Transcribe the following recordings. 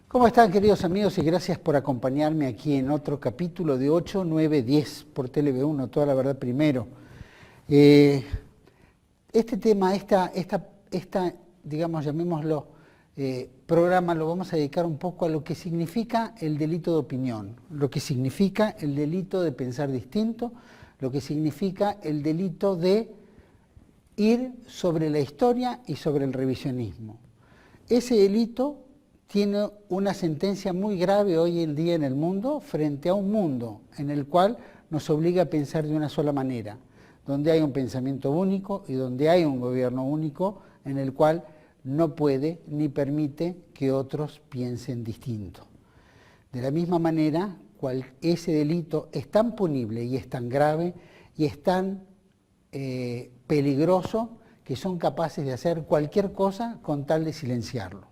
¿Cómo están, queridos amigos? Y gracias por acompañarme aquí en otro capítulo de 8, 9, 10 por TLV1, Toda la Verdad Primero. Este tema, digamos, llamémoslo, programa, lo vamos a dedicar un poco a lo que significa el delito de opinión, lo que significa el delito de pensar distinto, lo que significa el delito de ir sobre la historia y sobre el revisionismo. Ese delito tiene una sentencia muy grave hoy en día en el mundo, frente a un mundo en el cual nos obliga a pensar de una sola manera, donde hay un pensamiento único y donde hay un gobierno único en el cual no puede ni permite que otros piensen distinto. De la misma manera, ese delito es tan punible y es tan grave y es tan peligroso que son capaces de hacer cualquier cosa con tal de silenciarlo.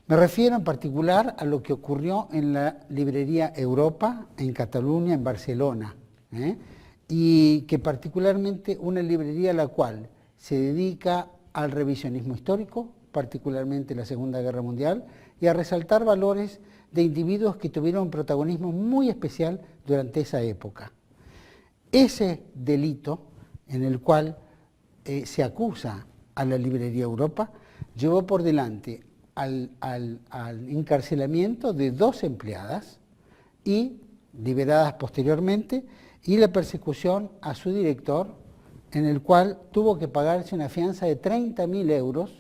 Me refiero en particular a lo que ocurrió en la librería Europa, en Cataluña, en Barcelona, y que particularmente una librería a la cual se dedica al revisionismo histórico, particularmente la Segunda Guerra Mundial, y a resaltar valores de individuos que tuvieron un protagonismo muy especial durante esa época. Ese delito en el cual se acusa a la librería Europa llevó por delante al encarcelamiento de 2 empleadas y liberadas posteriormente, y la persecución a su director, en el cual tuvo que pagarse una fianza de 30.000 euros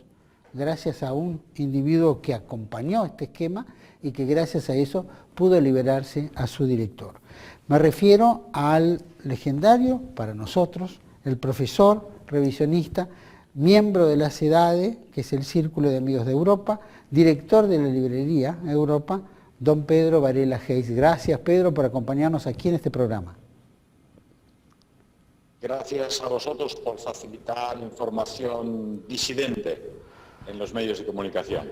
gracias a un individuo que acompañó este esquema y que gracias a eso pudo liberarse a su director. Me refiero al legendario, para nosotros, el profesor revisionista, miembro de la CEDADE, que es el Círculo de Amigos de Europa, director de la librería Europa, don Pedro Varela Geis. Gracias, Pedro, por acompañarnos aquí en este programa. Gracias a vosotros por facilitar información disidente en los medios de comunicación.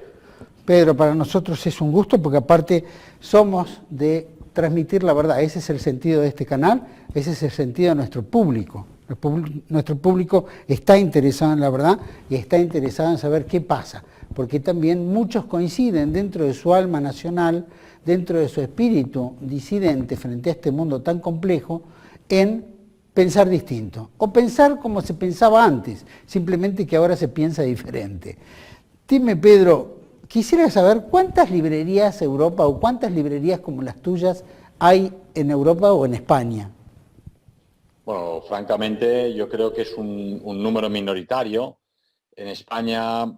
Pedro, para nosotros es un gusto porque aparte somos de transmitir la verdad. Ese es el sentido de este canal, ese es el sentido de nuestro público. Nuestro público está interesado en la verdad y está interesado en saber qué pasa, porque también muchos coinciden dentro de su alma nacional, dentro de su espíritu disidente frente a este mundo tan complejo, en pensar distinto, o pensar como se pensaba antes, simplemente que ahora se piensa diferente. Dime, Pedro, quisiera saber cuántas librerías Europa o cuántas librerías como las tuyas hay en Europa o en España. Bueno, francamente yo creo que es un número minoritario. En España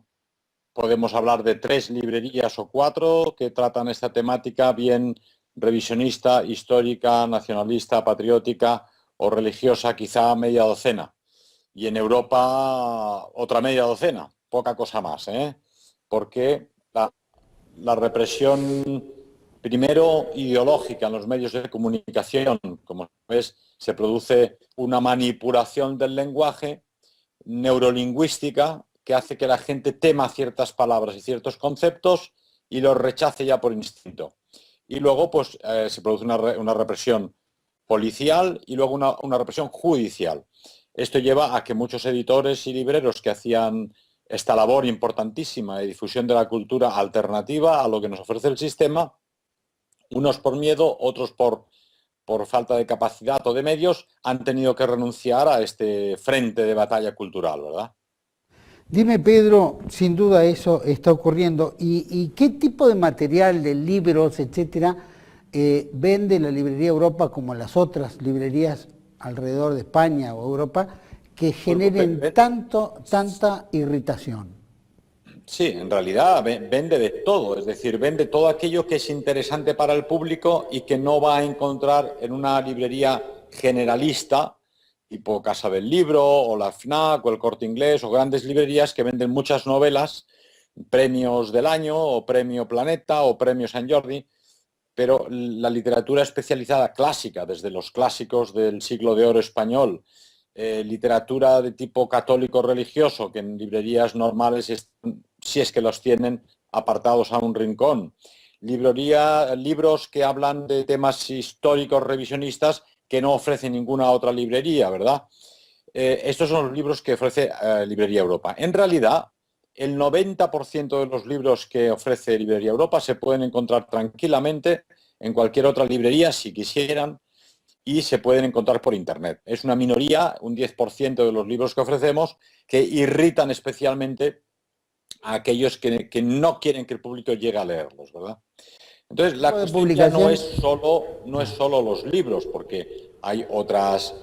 podemos hablar de 3 librerías o 4 que tratan esta temática bien revisionista, histórica, nacionalista, patriótica o religiosa, quizá media docena. Y en Europa otra media docena, poca cosa más, porque la represión, primero ideológica en los medios de comunicación, como ves, se produce una manipulación del lenguaje neurolingüística que hace que la gente tema ciertas palabras y ciertos conceptos y los rechace ya por instinto. Y luego pues se produce una represión policial y luego una represión judicial. Esto lleva a que muchos editores y libreros que hacían esta labor importantísima de difusión de la cultura alternativa a lo que nos ofrece el sistema, unos por miedo, otros por falta de capacidad o de medios, han tenido que renunciar a este frente de batalla cultural, ¿verdad? Dime, Pedro, sin duda eso está ocurriendo. ¿Y qué tipo de material, de libros, etcétera, vende la librería Europa como las otras librerías alrededor de España o Europa que generen tanta irritación? Sí, en realidad vende de todo, es decir, vende todo aquello que es interesante para el público y que no va a encontrar en una librería generalista, tipo Casa del Libro o la FNAC o el Corte Inglés o grandes librerías que venden muchas novelas, premios del año o premio Planeta o premio San Jordi, pero la literatura especializada clásica, desde los clásicos del siglo de oro español, literatura de tipo católico religioso, que en librerías normales, si es que los tienen, apartados a un rincón. Libros que hablan de temas históricos revisionistas que no ofrece ninguna otra librería, ¿verdad? Estos son los libros que ofrece Librería Europa. En realidad, el 90% de los libros que ofrece Librería Europa se pueden encontrar tranquilamente en cualquier otra librería si quisieran y se pueden encontrar por Internet. Es una minoría, un 10% de los libros que ofrecemos, que irritan especialmente a aquellos que no quieren que el público llegue a leerlos, ¿verdad? Entonces, la cuestión ya no es solo los libros, porque hay otras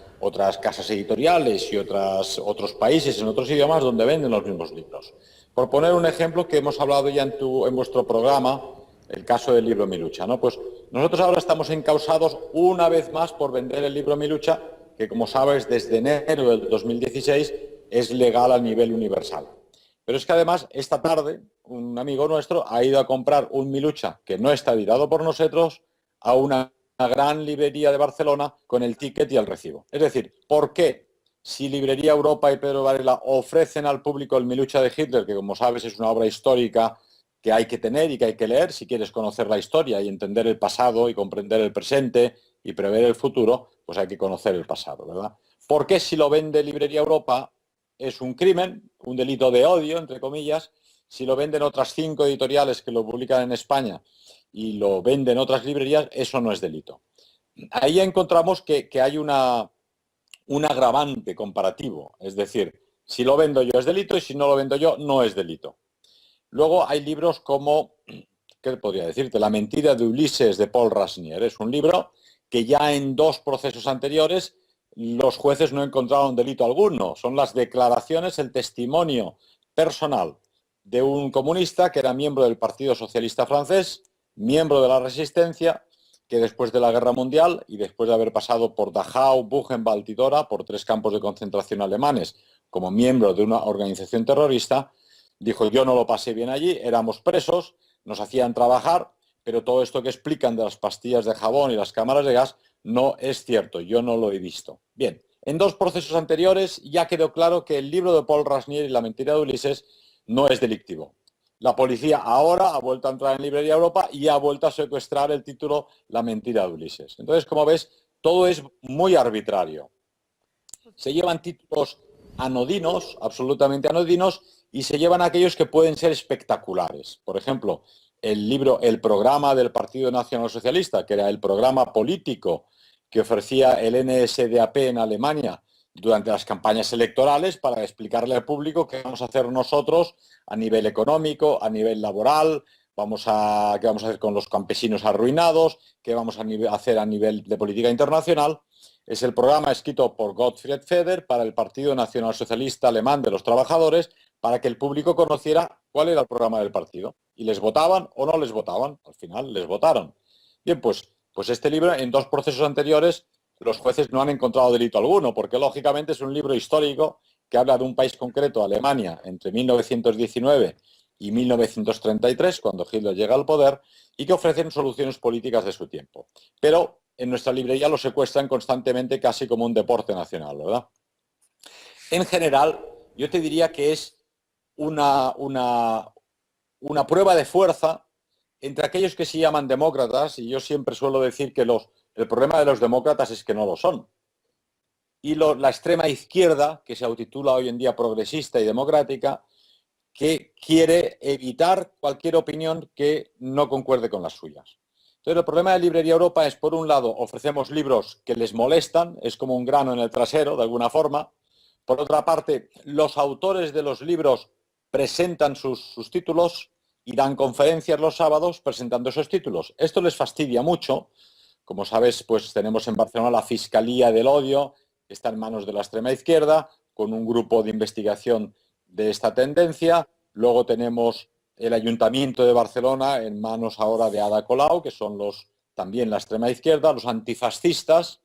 casas editoriales y otros países en otros idiomas donde venden los mismos libros. Por poner un ejemplo que hemos hablado ya en vuestro programa, el caso del libro Mi Lucha, ¿no? Pues nosotros ahora estamos encausados una vez más por vender el libro Mi Lucha, que como sabes desde enero del 2016 es legal a nivel universal. Pero es que además esta tarde un amigo nuestro ha ido a comprar un Mi Lucha que no está editado por nosotros a una gran librería de Barcelona con el ticket y el recibo. Es decir, ¿por qué si Librería Europa y Pedro Varela ofrecen al público el Mi Lucha de Hitler, que como sabes es una obra histórica que hay que tener y que hay que leer si quieres conocer la historia y entender el pasado y comprender el presente y prever el futuro, pues hay que conocer el pasado, ¿verdad? ¿Por qué si lo vende Librería Europa es un crimen, un delito de odio, entre comillas, si lo venden otras 5 editoriales que lo publican en España y lo venden otras librerías, eso no es delito? Ahí encontramos que hay un agravante comparativo, es decir, si lo vendo yo es delito y si no lo vendo yo no es delito. Luego hay libros como, ¿qué podría decirte? La mentira de Ulises de Paul Rasnier. Es un libro que ya en 2 procesos anteriores los jueces no encontraron delito alguno. Son las declaraciones, el testimonio personal de un comunista que era miembro del Partido Socialista francés, miembro de la Resistencia, que después de la Guerra Mundial y después de haber pasado por Dachau, Buchenwald y Dora, por 3 campos de concentración alemanes, como miembro de una organización terrorista, dijo: yo no lo pasé bien allí, éramos presos, nos hacían trabajar, pero todo esto que explican de las pastillas de jabón y las cámaras de gas no es cierto, yo no lo he visto. Bien, en 2 procesos anteriores ya quedó claro que el libro de Paul Rasnier y La mentira de Ulises no es delictivo. La policía ahora ha vuelto a entrar en Librería Europa y ha vuelto a secuestrar el título La mentira de Ulises. Entonces, como ves, todo es muy arbitrario. Se llevan títulos anodinos, absolutamente anodinos, y se llevan aquellos que pueden ser espectaculares. Por ejemplo, el programa del Partido Nacional Socialista, que era el programa político que ofrecía el NSDAP en Alemania durante las campañas electorales para explicarle al público qué vamos a hacer nosotros a nivel económico, a nivel laboral, qué vamos a hacer con los campesinos arruinados, qué vamos a hacer a nivel de política internacional. Es el programa escrito por Gottfried Feder para el Partido Nacional Socialista Alemán de los Trabajadores, para que el público conociera cuál era el programa del partido. Y les votaban o no les votaban. Al final les votaron. Bien, pues este libro, en 2 procesos anteriores, los jueces no han encontrado delito alguno, porque lógicamente es un libro histórico que habla de un país concreto, Alemania, entre 1919 y 1933, cuando Hitler llega al poder, y que ofrecen soluciones políticas de su tiempo. Pero en nuestra librería lo secuestran constantemente, casi como un deporte nacional, ¿verdad? En general, yo te diría que es una prueba de fuerza entre aquellos que se llaman demócratas, y yo siempre suelo decir que el problema de los demócratas es que no lo son, y la extrema izquierda, que se autotitula hoy en día progresista y democrática, que quiere evitar cualquier opinión que no concuerde con las suyas. Entonces, el problema de Librería Europa es, por un lado, ofrecemos libros que les molestan, es como un grano en el trasero, de alguna forma. Por otra parte, los autores de los libros presentan sus títulos y dan conferencias los sábados presentando esos títulos. Esto les fastidia mucho. Como sabes, pues tenemos en Barcelona la Fiscalía del Odio, que está en manos de la extrema izquierda, con un grupo de investigación de esta tendencia. Luego tenemos el Ayuntamiento de Barcelona en manos ahora de Ada Colau, que son también la extrema izquierda, los antifascistas.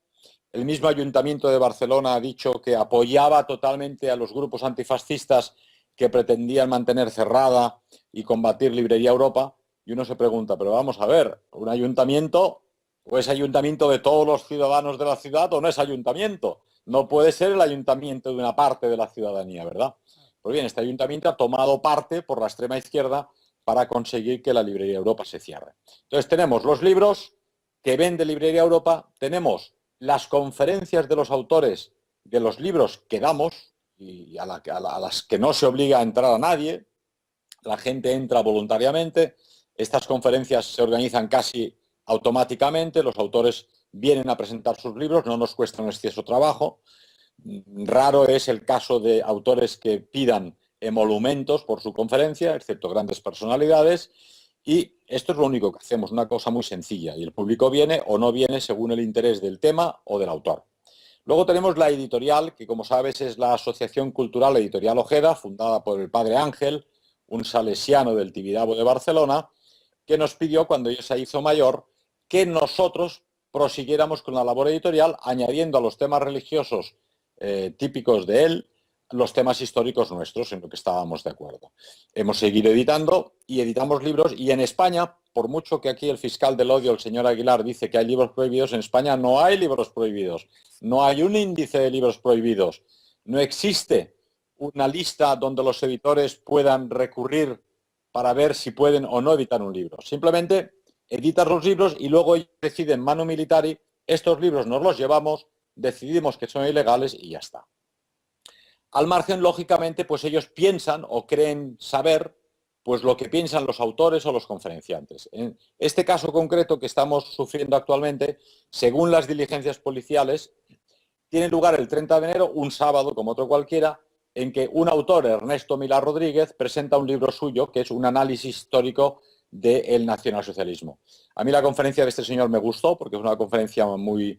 El mismo Ayuntamiento de Barcelona ha dicho que apoyaba totalmente a los grupos antifascistas que pretendían mantener cerrada y combatir Librería Europa. Y uno se pregunta, pero vamos a ver, ¿un ayuntamiento o es ayuntamiento de todos los ciudadanos de la ciudad o no es ayuntamiento? No puede ser el ayuntamiento de una parte de la ciudadanía, ¿verdad? Pues bien, este ayuntamiento ha tomado parte por la extrema izquierda para conseguir que la Librería Europa se cierre. Entonces tenemos los libros que vende Librería Europa, tenemos las conferencias de los autores de los libros que damos y a las que no se obliga a entrar a nadie, la gente entra voluntariamente, estas conferencias se organizan casi automáticamente, los autores vienen a presentar sus libros, no nos cuesta un exceso trabajo. Raro es el caso de autores que pidan emolumentos por su conferencia, excepto grandes personalidades, y esto es lo único que hacemos, una cosa muy sencilla, y el público viene o no viene según el interés del tema o del autor. Luego tenemos la editorial, que como sabes es la Asociación Cultural Editorial Ojeda, fundada por el padre Ángel, un salesiano del Tibidabo de Barcelona, que nos pidió, cuando ella se hizo mayor, que nosotros prosiguiéramos con la labor editorial, añadiendo a los temas religiosos típicos de él, los temas históricos nuestros, en lo que estábamos de acuerdo. Hemos seguido editando y editamos libros, y en España, por mucho que aquí el fiscal del odio, el señor Aguilar, dice que hay libros prohibidos, en España no hay libros prohibidos, no hay un índice de libros prohibidos, no existe una lista donde los editores puedan recurrir para ver si pueden o no editar un libro. Simplemente editas los libros y luego ellos deciden manu militari, estos libros nos los llevamos, decidimos que son ilegales y ya está. Al margen, lógicamente, pues ellos piensan o creen saber pues lo que piensan los autores o los conferenciantes. En este caso concreto que estamos sufriendo actualmente, según las diligencias policiales, tiene lugar el 30 de enero, un sábado como otro cualquiera, en que un autor, Ernesto Milá Rodríguez, presenta un libro suyo que es un análisis histórico del nacionalsocialismo. A mí la conferencia de este señor me gustó porque es una conferencia muy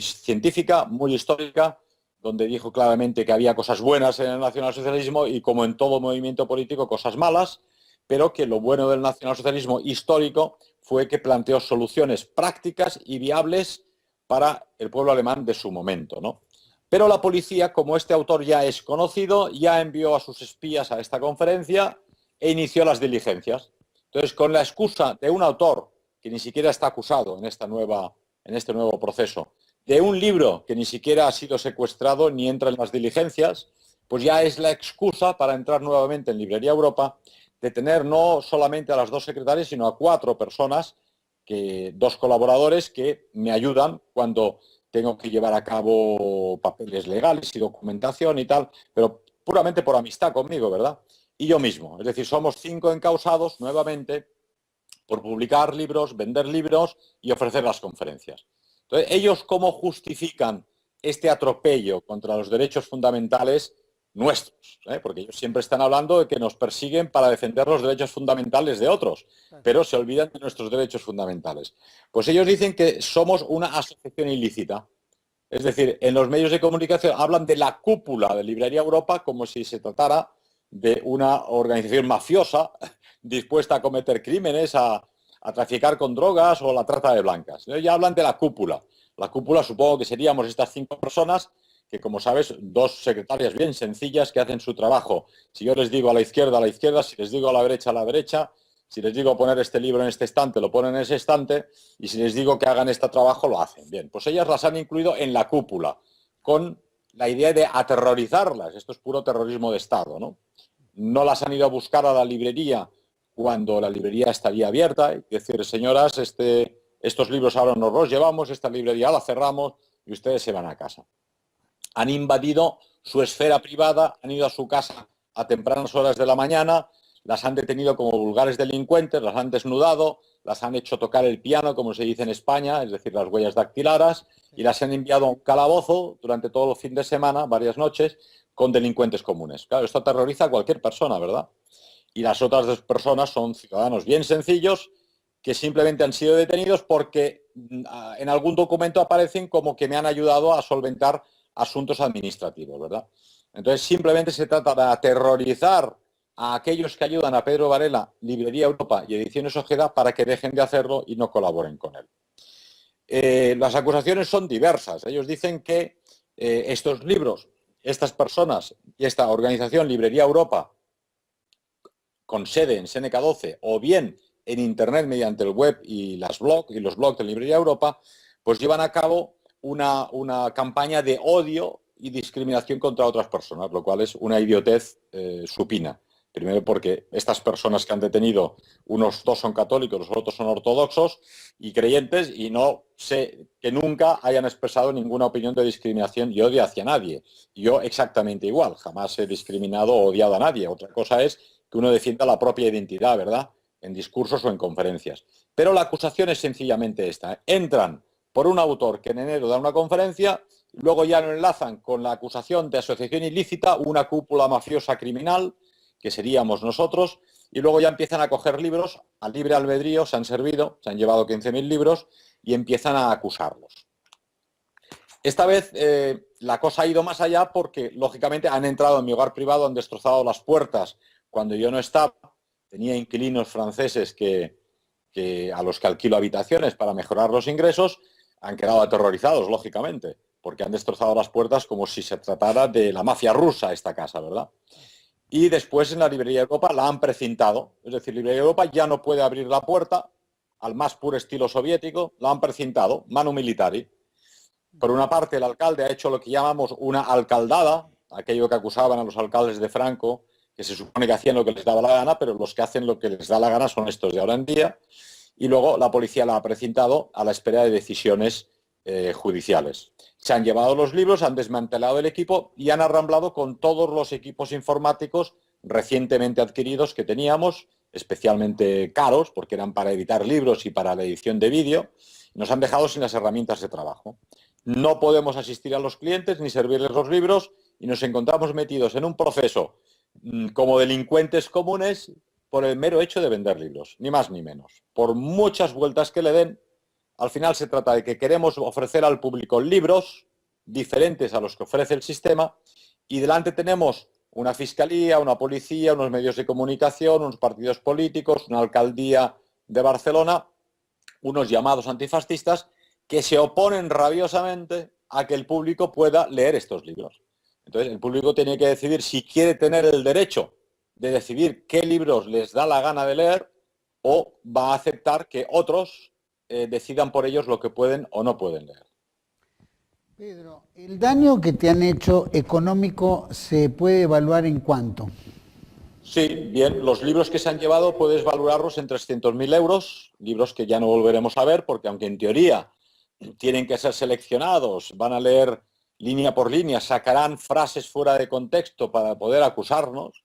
científica, muy histórica, donde dijo claramente que había cosas buenas en el nacionalsocialismo y, como en todo movimiento político, cosas malas, pero que lo bueno del nacionalsocialismo histórico fue que planteó soluciones prácticas y viables para el pueblo alemán de su momento, ¿no? Pero la policía, como este autor ya es conocido, ya envió a sus espías a esta conferencia e inició las diligencias. Entonces, con la excusa de un autor que ni siquiera está acusado en este nuevo proceso, de un libro que ni siquiera ha sido secuestrado ni entra en las diligencias, pues ya es la excusa para entrar nuevamente en Librería Europa, de tener no solamente a las dos secretarias, sino a 4 personas, dos colaboradores que me ayudan cuando tengo que llevar a cabo papeles legales y documentación y tal, pero puramente por amistad conmigo, ¿verdad? Y yo mismo, es decir, somos 5 encausados nuevamente por publicar libros, vender libros y ofrecer las conferencias. Entonces, ¿ellos cómo justifican este atropello contra los derechos fundamentales nuestros? Porque ellos siempre están hablando de que nos persiguen para defender los derechos fundamentales de otros, pero se olvidan de nuestros derechos fundamentales. Pues ellos dicen que somos una asociación ilícita. Es decir, en los medios de comunicación hablan de la cúpula de Librería Europa como si se tratara de una organización mafiosa dispuesta a cometer crímenes, a traficar con drogas o la trata de blancas. Ya hablan de la cúpula. La cúpula supongo que seríamos estas 5 personas que, como sabes, 2 secretarias bien sencillas que hacen su trabajo. Si yo les digo a la izquierda, si les digo a la derecha, si les digo poner este libro en este estante, lo ponen en ese estante, y si les digo que hagan este trabajo, lo hacen. Bien, pues ellas las han incluido en la cúpula, con la idea de aterrorizarlas. Esto es puro terrorismo de Estado, ¿no? No las han ido a buscar a la librería cuando la librería estaría abierta, y decir, señoras, estos libros ahora nos los llevamos, esta librería la cerramos y ustedes se van a casa. Han invadido su esfera privada, han ido a su casa a tempranas horas de la mañana, las han detenido como vulgares delincuentes, las han desnudado, las han hecho tocar el piano, como se dice en España, es decir, las huellas dactilares, y las han enviado a un calabozo durante todo el fin de semana, varias noches, con delincuentes comunes. Claro, esto aterroriza a cualquier persona, ¿verdad? Y las otras 2 personas son ciudadanos bien sencillos que simplemente han sido detenidos porque en algún documento aparecen como que me han ayudado a solventar asuntos administrativos, ¿verdad? Entonces, simplemente se trata de aterrorizar a aquellos que ayudan a Pedro Varela, Librería Europa y Ediciones Ojeda para que dejen de hacerlo y no colaboren con él. Las acusaciones son diversas. Ellos dicen que estos libros, estas personas y esta organización, Librería Europa, con sede en Seneca 12 o bien en Internet mediante el web y los blogs de Librería Europa, pues llevan a cabo una campaña de odio y discriminación contra otras personas, lo cual es una idiotez supina. Primero porque estas personas que han detenido, unos 2 son católicos, los otros son ortodoxos y creyentes, y no sé que nunca hayan expresado ninguna opinión de discriminación y odio hacia nadie. Yo exactamente igual, jamás he discriminado o odiado a nadie. Otra cosa es que uno defienda la propia identidad, ¿verdad?, en discursos o en conferencias. Pero la acusación es sencillamente esta. Entran por un autor que en enero da una conferencia, luego ya lo enlazan con la acusación de asociación ilícita, una cúpula mafiosa criminal, que seríamos nosotros, y luego ya empiezan a coger libros, a libre albedrío, se han servido, se han llevado 15.000 libros y empiezan a acusarlos. Esta vez la cosa ha ido más allá porque, lógicamente, han entrado en mi hogar privado, han destrozado las puertas cuando yo no estaba. Tenía inquilinos franceses a los que alquilo habitaciones para mejorar los ingresos, han quedado aterrorizados, lógicamente, porque han destrozado las puertas como si se tratara de la mafia rusa esta casa, ¿verdad? Y después en la Librería Europa la han precintado, es decir, Librería Europa ya no puede abrir la puerta al más puro estilo soviético, la han precintado, manu militari. Por una parte, el alcalde ha hecho lo que llamamos una alcaldada, aquello que acusaban a los alcaldes de Franco, que se supone que hacían lo que les daba la gana, pero los que hacen lo que les da la gana son estos de ahora en día, y luego la policía la ha precintado a la espera de decisiones judiciales. Se han llevado los libros, han desmantelado el equipo y han arramblado con todos los equipos informáticos recientemente adquiridos que teníamos, especialmente caros, porque eran para editar libros y para la edición de vídeo. Nos han dejado sin las herramientas de trabajo. No podemos asistir a los clientes ni servirles los libros y nos encontramos metidos en un proceso como delincuentes comunes por el mero hecho de vender libros, ni más ni menos. Por muchas vueltas que le den, al final se trata de que queremos ofrecer al público libros diferentes a los que ofrece el sistema y delante tenemos una fiscalía, una policía, unos medios de comunicación, unos partidos políticos, una alcaldía de Barcelona, unos llamados antifascistas que se oponen rabiosamente a que el público pueda leer estos libros. Entonces, el público tiene que decidir si quiere tener el derecho de decidir qué libros les da la gana de leer o va a aceptar que otros decidan por ellos lo que pueden o no pueden leer. Pedro, ¿el daño que te han hecho económico se puede evaluar en cuánto? Sí, bien, los libros que se han llevado puedes valorarlos en 300.000 euros, libros que ya no volveremos a ver porque aunque en teoría tienen que ser seleccionados, van a leer línea por línea, sacarán frases fuera de contexto para poder acusarnos.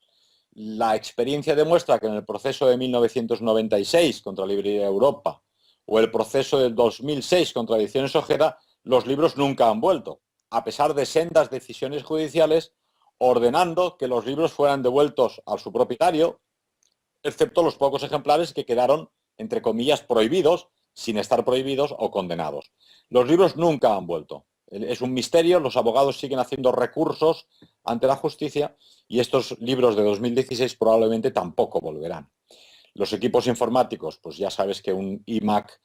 La experiencia demuestra que en el proceso de 1996 contra Librería Europa o el proceso del 2006 contra Ediciones Ojeda, los libros nunca han vuelto, a pesar de sendas decisiones judiciales ordenando que los libros fueran devueltos a su propietario, excepto los pocos ejemplares que quedaron, entre comillas, prohibidos, sin estar prohibidos o condenados. Los libros nunca han vuelto. Es un misterio, los abogados siguen haciendo recursos ante la justicia y estos libros de 2016 probablemente tampoco volverán. Los equipos informáticos, pues ya sabes que un iMac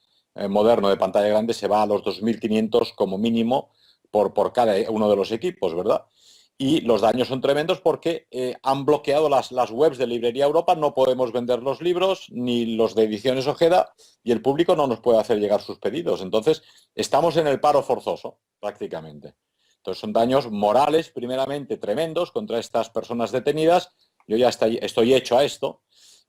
moderno de pantalla grande se va a los 2.500 como mínimo por cada uno de los equipos, ¿verdad? Y los daños son tremendos porque han bloqueado las webs de Librería Europa, no podemos vender los libros ni los de Ediciones Ojeda y el público no nos puede hacer llegar sus pedidos. Entonces, estamos en el paro forzoso, prácticamente. Entonces, son daños morales, primeramente, tremendos contra estas personas detenidas. Yo ya estoy hecho a esto.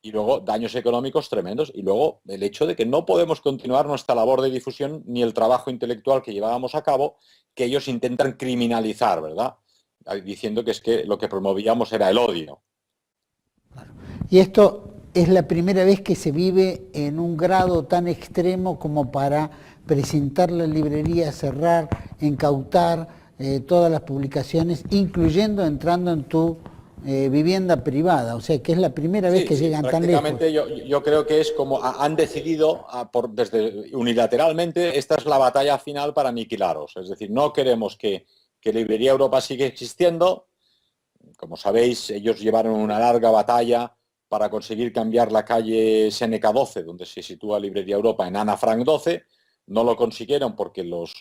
Y luego, daños económicos tremendos. Y luego, el hecho de que no podemos continuar nuestra labor de difusión ni el trabajo intelectual que llevábamos a cabo, que ellos intentan criminalizar, ¿verdad? Diciendo que es que lo que promovíamos era el odio. Y esto es la primera vez que se vive en un grado tan extremo como para presentar la librería, cerrar, incautar todas las publicaciones, incluyendo entrando en tu vivienda privada. O sea, que es la primera vez que llegan tan lejos. Prácticamente yo creo que es como han decidido, desde unilateralmente, esta es la batalla final para aniquilaros. Es decir, no queremos que Librería Europa sigue existiendo. Como sabéis, ellos llevaron una larga batalla para conseguir cambiar la calle Séneca 12, donde se sitúa Librería Europa, en Ana Frank 12. No lo consiguieron porque los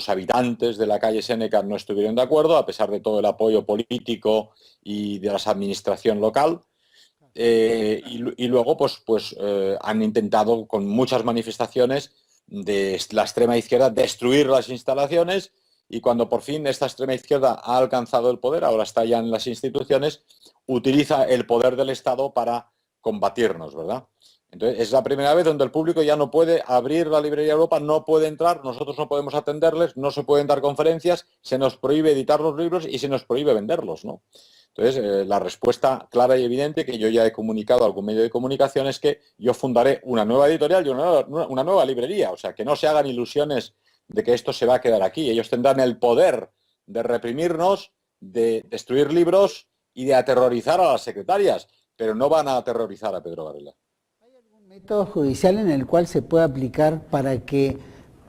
habitantes de la calle Séneca no estuvieron de acuerdo, a pesar de todo el apoyo político y de la administración local. Y luego han intentado con muchas manifestaciones de la extrema izquierda destruir las instalaciones. Y cuando por fin esta extrema izquierda ha alcanzado el poder, ahora está ya en las instituciones, utiliza el poder del Estado para combatirnos, ¿verdad? Entonces, es la primera vez donde el público ya no puede abrir la Librería Europa, no puede entrar, nosotros no podemos atenderles, no se pueden dar conferencias, se nos prohíbe editar los libros y se nos prohíbe venderlos, ¿no? Entonces, la respuesta clara y evidente que yo ya he comunicado a algún medio de comunicación es que yo fundaré una nueva editorial y una nueva librería. O sea, que no se hagan ilusiones de que esto se va a quedar aquí. Ellos tendrán el poder de reprimirnos, de destruir libros y de aterrorizar a las secretarias, pero no van a aterrorizar a Pedro Varela. ¿Hay algún método judicial en el cual se pueda aplicar para que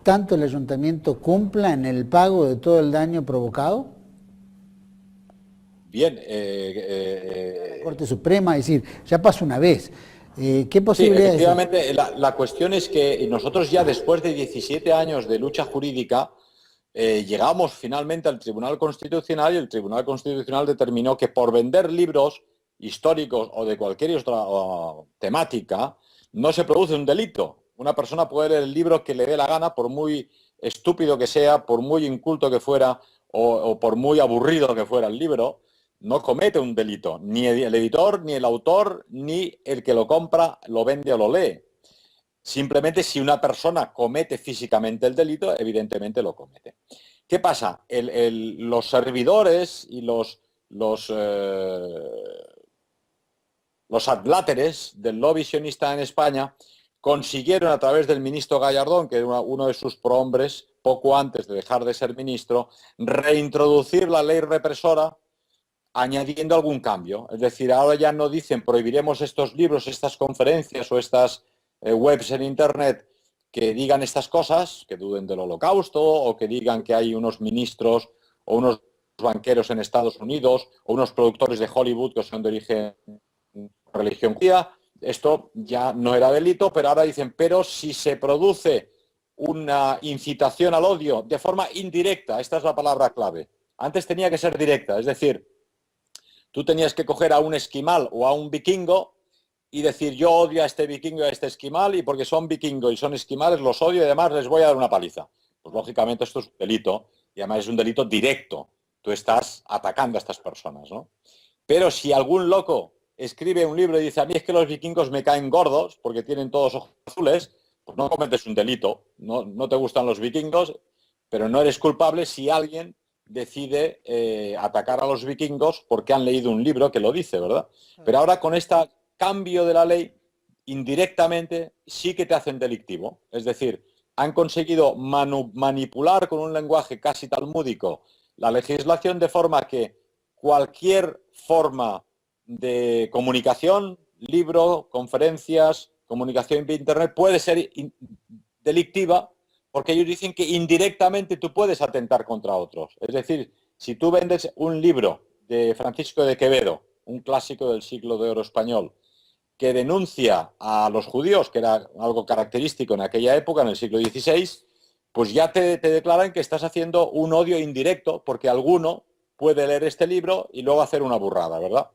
tanto el ayuntamiento cumpla en el pago de todo el daño provocado? Bien. La Corte Suprema, es decir, ya pasó una vez. ¿Qué posibilidades? Sí, efectivamente, la cuestión es que nosotros ya después de 17 años de lucha jurídica llegamos finalmente al Tribunal Constitucional y el Tribunal Constitucional determinó que por vender libros históricos o de cualquier otra temática no se produce un delito. Una persona puede leer el libro que le dé la gana, por muy estúpido que sea, por muy inculto que fuera o por muy aburrido que fuera el libro, no comete un delito, ni el editor, ni el autor, ni el que lo compra, lo vende o lo lee. Simplemente si una persona comete físicamente el delito, evidentemente lo comete. ¿Qué pasa? Los servidores y los adláteres del lobby sionista en España consiguieron a través del ministro Gallardón, que era uno de sus prohombres, poco antes de dejar de ser ministro, reintroducir la ley represora añadiendo algún cambio. Es decir, ahora ya no dicen prohibiremos estos libros, estas conferencias o estas webs en Internet que digan estas cosas, que duden del Holocausto o que digan que hay unos ministros o unos banqueros en Estados Unidos o unos productores de Hollywood que son de origen religión judía. Esto ya no era delito, pero ahora dicen, pero si se produce una incitación al odio de forma indirecta, esta es la palabra clave. Antes tenía que ser directa, es decir, tú tenías que coger a un esquimal o a un vikingo y decir yo odio a este vikingo y a este esquimal y porque son vikingos y son esquimales los odio y además les voy a dar una paliza. Pues lógicamente esto es un delito y además es un delito directo. Tú estás atacando a estas personas, ¿no? Pero si algún loco escribe un libro y dice a mí es que los vikingos me caen gordos porque tienen todos ojos azules, pues no cometes un delito. No te gustan los vikingos, pero no eres culpable si alguien decide atacar a los vikingos porque han leído un libro que lo dice, ¿verdad? Pero ahora con este cambio de la ley, indirectamente sí que te hacen delictivo. Es decir, han conseguido manipular con un lenguaje casi talmúdico la legislación de forma que cualquier forma de comunicación, libro, conferencias, comunicación vía Internet, puede ser delictiva porque ellos dicen que indirectamente tú puedes atentar contra otros. Es decir, si tú vendes un libro de Francisco de Quevedo, un clásico del siglo de oro español, que denuncia a los judíos, que era algo característico en aquella época, en el siglo XVI, pues ya te declaran que estás haciendo un odio indirecto, porque alguno puede leer este libro y luego hacer una burrada, ¿verdad?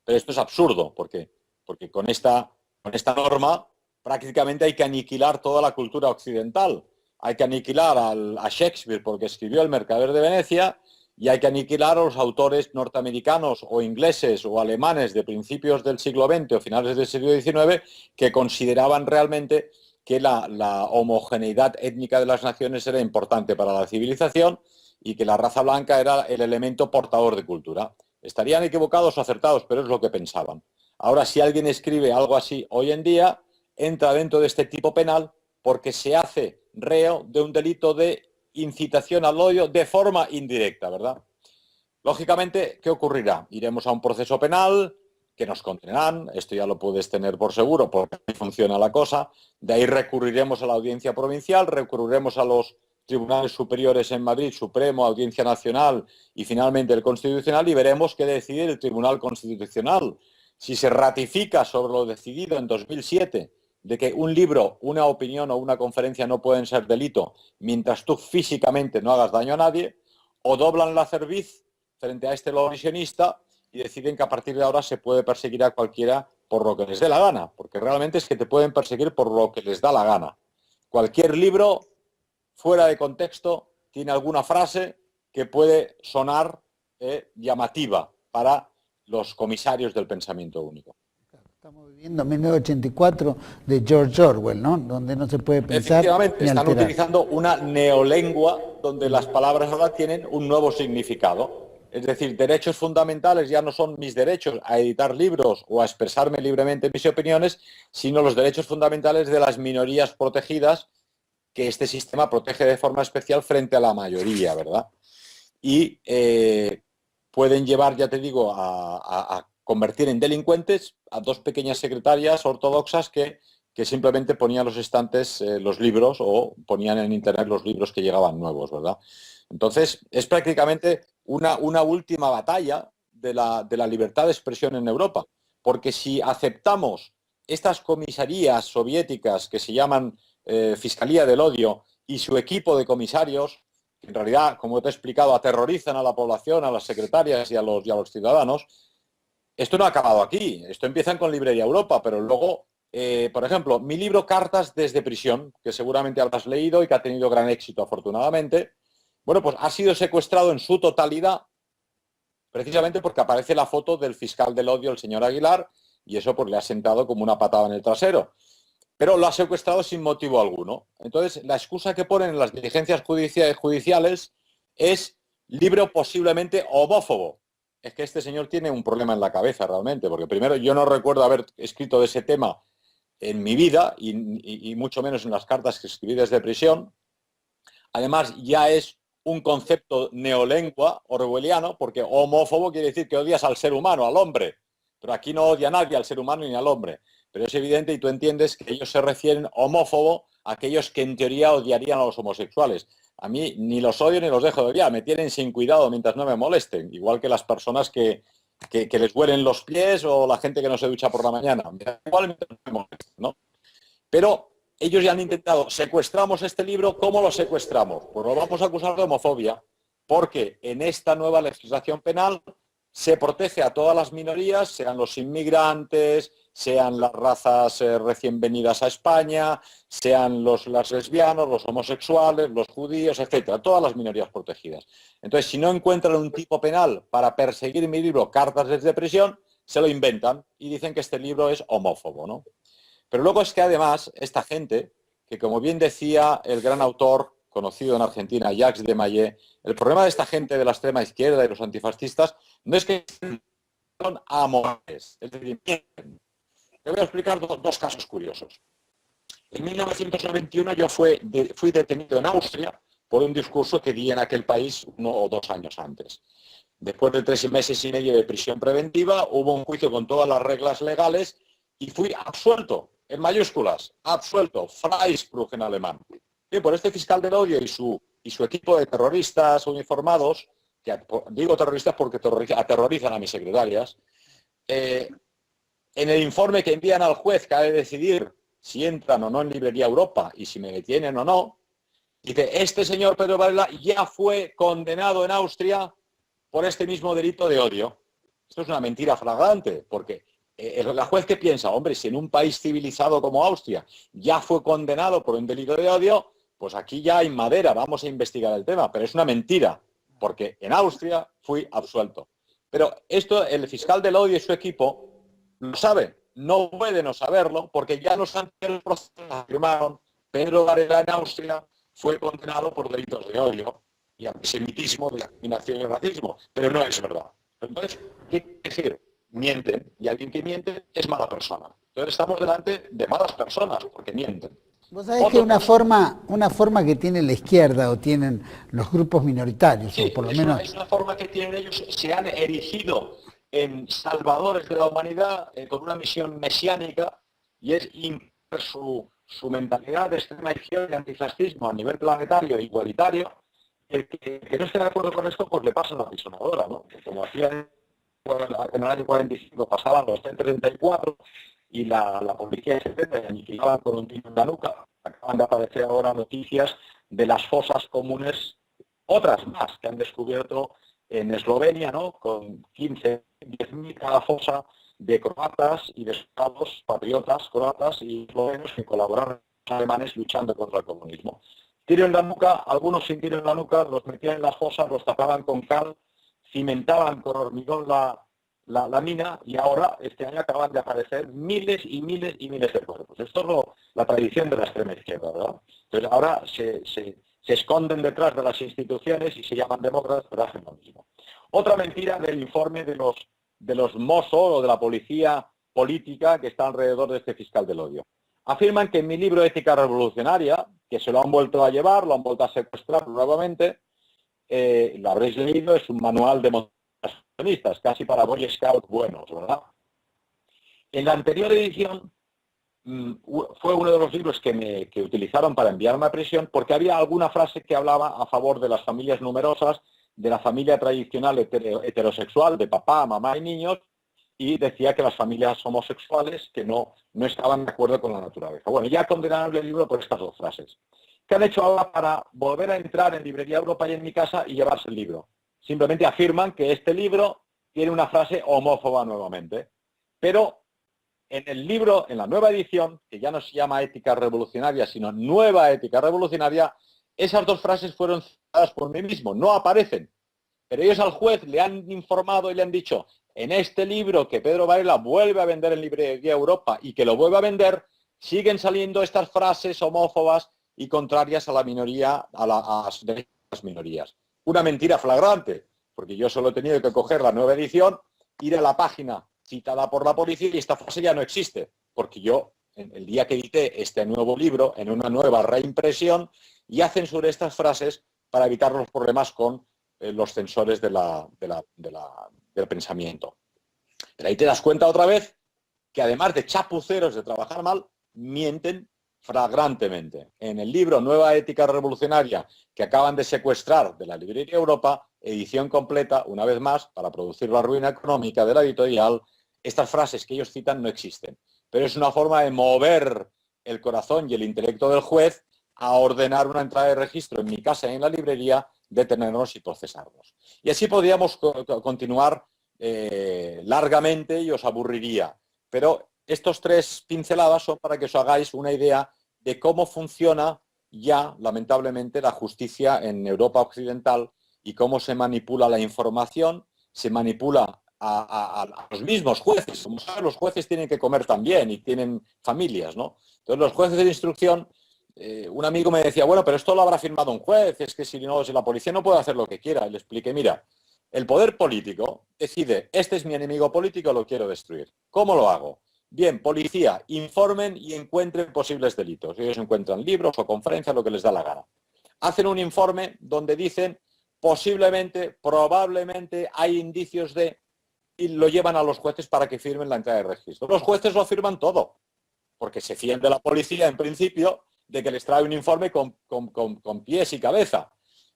Pero esto es absurdo, porque con esta norma prácticamente hay que aniquilar toda la cultura occidental. Hay que aniquilar a Shakespeare porque escribió El Mercader de Venecia y hay que aniquilar a los autores norteamericanos o ingleses o alemanes de principios del siglo XX o finales del siglo XIX que consideraban realmente que la homogeneidad étnica de las naciones era importante para la civilización y que la raza blanca era el elemento portador de cultura. Estarían equivocados o acertados, pero es lo que pensaban. Ahora, si alguien escribe algo así hoy en día, entra dentro de este tipo penal porque se hace reo de un delito de incitación al odio de forma indirecta, ¿verdad? Lógicamente, ¿qué ocurrirá? Iremos a un proceso penal que nos condenarán, esto ya lo puedes tener por seguro porque así funciona la cosa, de ahí recurriremos a la Audiencia Provincial, recurriremos a los tribunales superiores en Madrid, Supremo, Audiencia Nacional y finalmente el Constitucional y veremos qué decide el Tribunal Constitucional. Si se ratifica sobre lo decidido en 2007 de que un libro, una opinión o una conferencia no pueden ser delito mientras tú físicamente no hagas daño a nadie, o doblan la cerviz frente a este lobisionista y deciden que a partir de ahora se puede perseguir a cualquiera por lo que les dé la gana, porque realmente es que te pueden perseguir por lo que les da la gana. Cualquier libro fuera de contexto tiene alguna frase que puede sonar llamativa para los comisarios del pensamiento único. Estamos viviendo 1984 de George Orwell, ¿no? Donde no se puede pensar. Efectivamente, ni están alterar. utilizando una neolengua donde las palabras ahora tienen un nuevo significado. Es decir, derechos fundamentales ya no son mis derechos a editar libros o a expresarme libremente mis opiniones, sino los derechos fundamentales de las minorías protegidas que este sistema protege de forma especial frente a la mayoría, ¿verdad? Y pueden llevar, ya te digo, a convertir en delincuentes a dos pequeñas secretarias ortodoxas que simplemente ponían los estantes los libros o ponían en internet los libros que llegaban nuevos, ¿verdad? Entonces, es prácticamente una última batalla de la libertad de expresión en Europa, porque si aceptamos estas comisarías soviéticas que se llaman Fiscalía del Odio y su equipo de comisarios, que en realidad, como te he explicado, aterrorizan a la población, a las secretarias y a los ciudadanos, esto no ha acabado aquí. Esto empieza con Librería Europa, pero luego, por ejemplo, mi libro Cartas desde prisión, que seguramente habrás leído y que ha tenido gran éxito, afortunadamente, bueno, pues ha sido secuestrado en su totalidad, precisamente porque aparece la foto del fiscal del odio, el señor Aguilar, y eso pues le ha sentado como una patada en el trasero. Pero lo ha secuestrado sin motivo alguno. Entonces, la excusa que ponen en las diligencias judiciales es libro posiblemente homófobo. Es que este señor tiene un problema en la cabeza realmente, porque primero yo no recuerdo haber escrito de ese tema en mi vida y mucho menos en las cartas que escribí desde prisión. Además, ya es un concepto neolengua orwelliano, porque homófobo quiere decir que odias al ser humano, al hombre. Pero aquí no odia a nadie, al ser humano ni al hombre. Pero es evidente y tú entiendes que ellos se refieren homófobo a aquellos que en teoría odiarían a los homosexuales. A mí ni los odio ni los dejo de odiar, me tienen sin cuidado mientras no me molesten, igual que las personas que les huelen los pies o la gente que no se ducha por la mañana. Igual mientras no me molesten, ¿no? Pero ellos ya han intentado, secuestramos este libro, ¿cómo lo secuestramos? Pues lo vamos a acusar de homofobia, porque en esta nueva legislación penal se protege a todas las minorías, sean los inmigrantes, sean las razas recién venidas a España, sean los lesbianos, los homosexuales, los judíos, etcétera, todas las minorías protegidas. Entonces, si no encuentran un tipo penal para perseguir mi libro Cartas desde prisión, se lo inventan y dicen que este libro es homófobo, ¿no? Pero luego es que además esta gente, que como bien decía el gran autor conocido en Argentina, Jacques de Maillet, el problema de esta gente de la extrema izquierda y los antifascistas no es que son amores, es decir, mienten. Te voy a explicar dos casos curiosos. En 1991 yo fui detenido en Austria por un discurso que di en aquel país 1 o 2 años antes. Después de 3 meses y medio de prisión preventiva, hubo un juicio con todas las reglas legales y fui absuelto, en mayúsculas, absuelto, Freispruch en alemán. Y por este fiscal del odio y su equipo de terroristas uniformados, que digo terroristas porque aterrorizan a mis secretarias, en el informe que envían al juez que ha de decidir si entran o no en Librería Europa y si me detienen o no, dice, este señor Pedro Varela ya fue condenado en Austria por este mismo delito de odio. Esto es una mentira flagrante, porque la juez que piensa, hombre, si en un país civilizado como Austria ya fue condenado por un delito de odio, pues aquí ya hay madera, vamos a investigar el tema. Pero es una mentira, porque en Austria fui absuelto. Pero esto, el fiscal del odio y su equipo lo saben, no puede no saberlo, porque ya los anteriores procesos afirmaron Pedro Varela en Austria fue condenado por delitos de odio y antisemitismo, discriminación y racismo, pero no es verdad. Entonces, ¿qué quiere decir? Mienten, y alguien que miente es mala persona. Entonces estamos delante de malas personas, porque mienten. Vos sabés que una forma que tiene la izquierda o tienen los grupos minoritarios, sí, o por lo menos... Es una forma que tienen ellos, se han erigido en salvadores de la humanidad con una misión mesiánica, y es su mentalidad de extrema izquierda y antifascismo a nivel planetario e igualitario. El que no esté de acuerdo con esto, pues le pasa la pisonadora, ¿no? Que como hacía en el año 45 pasaban los T-34 y la policía secreta y aniquilaban con un tiro en la nuca. Acaban de aparecer ahora noticias de las fosas comunes, otras más que han descubierto en Eslovenia, ¿no? Con 10.000 cada fosa de croatas y de soldados patriotas croatas y eslovenos que colaboraron con los alemanes luchando contra el comunismo. Tiro en la nuca, algunos sin tiro en la nuca, los metían en las fosas, los tapaban con cal, cimentaban con hormigón la mina, y ahora, este año, acaban de aparecer miles y miles y miles de cuerpos. Esto es la tradición de la extrema izquierda, ¿verdad? Entonces ahora se esconden detrás de las instituciones y se llaman demócratas, pero hacen lo mismo. Otra mentira del informe de los Mossos o de la policía política que está alrededor de este fiscal del odio. Afirman que en mi libro Ética Revolucionaria, que se lo han vuelto a llevar, lo han vuelto a secuestrar nuevamente, lo habréis leído, es un manual de motivacionistas, casi para Boy Scouts buenos, ¿verdad? En la anterior edición fue uno de los libros que utilizaron para enviarme a prisión porque había alguna frase que hablaba a favor de las familias numerosas, de la familia tradicional heterosexual, de papá, mamá y niños, y decía que las familias homosexuales que no estaban de acuerdo con la naturaleza. Bueno, ya condenaron el libro por estas dos frases. ¿Qué han hecho ahora para volver a entrar en Librería Europa y en mi casa y llevarse el libro? Simplemente afirman que este libro tiene una frase homófoba nuevamente. Pero en el libro, en la nueva edición, que ya no se llama Ética Revolucionaria, sino Nueva Ética Revolucionaria, esas dos frases fueron citadas por mí mismo, no aparecen. Pero ellos al juez le han informado y le han dicho, en este libro que Pedro Varela vuelve a vender en Librería Europa y que lo vuelve a vender, siguen saliendo estas frases homófobas y contrarias a la minoría, a las minorías. Una mentira flagrante, porque yo solo he tenido que coger la nueva edición, ir a la página citada por la policía y esta frase ya no existe, porque yo, el día que edité este nuevo libro, en una nueva reimpresión, ya censuré estas frases para evitar los problemas con los censores del pensamiento. Pero ahí te das cuenta otra vez que además de chapuceros de trabajar mal, mienten flagrantemente. En el libro Nueva Ética Revolucionaria, que acaban de secuestrar de la Librería Europa, edición completa, una vez más, para producir la ruina económica de la editorial, estas frases que ellos citan no existen. Pero es una forma de mover el corazón y el intelecto del juez a ordenar una entrada de registro en mi casa y en la librería, detenernos y procesarnos. Y así podríamos continuar largamente y os aburriría. Pero estos tres pinceladas son para que os hagáis una idea de cómo funciona ya, lamentablemente, la justicia en Europa occidental y cómo se manipula la información, se manipula a los mismos jueces. Como sabes, los jueces tienen que comer también y tienen familias, ¿no? Entonces, los jueces de instrucción, un amigo me decía, bueno, pero esto lo habrá firmado un juez, es que si la policía no puede hacer lo que quiera. Y le expliqué, mira, el poder político decide, este es mi enemigo político, lo quiero destruir. ¿Cómo lo hago? Bien, policía, informen y encuentren posibles delitos. Ellos encuentran libros o conferencias, lo que les da la gana. Hacen un informe donde dicen, posiblemente, probablemente hay indicios de... y lo llevan a los jueces para que firmen la entrada de registro. Los jueces lo firman todo, porque se fían de la policía, en principio, de que les trae un informe con pies y cabeza.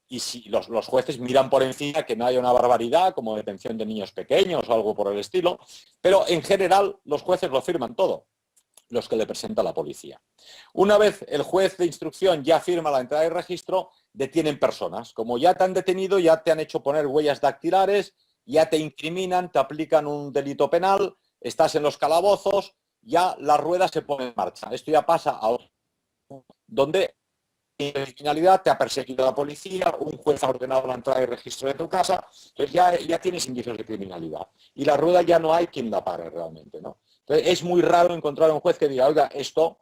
Y si los jueces miran por encima que no haya una barbaridad, como detención de niños pequeños o algo por el estilo, pero en general los jueces lo firman todo, los que le presenta la policía. Una vez el juez de instrucción ya firma la entrada de registro, detienen personas. Como ya te han detenido, ya te han hecho poner huellas dactilares, ya te incriminan, te aplican un delito penal, estás en los calabozos, ya la rueda se pone en marcha. Esto ya pasa a otro, donde de criminalidad, te ha perseguido la policía, un juez ha ordenado la entrada y registro de tu casa, entonces ya tienes indicios de criminalidad. Y la rueda ya no hay quien la pare realmente, ¿no? Entonces es muy raro encontrar un juez que diga, oiga, esto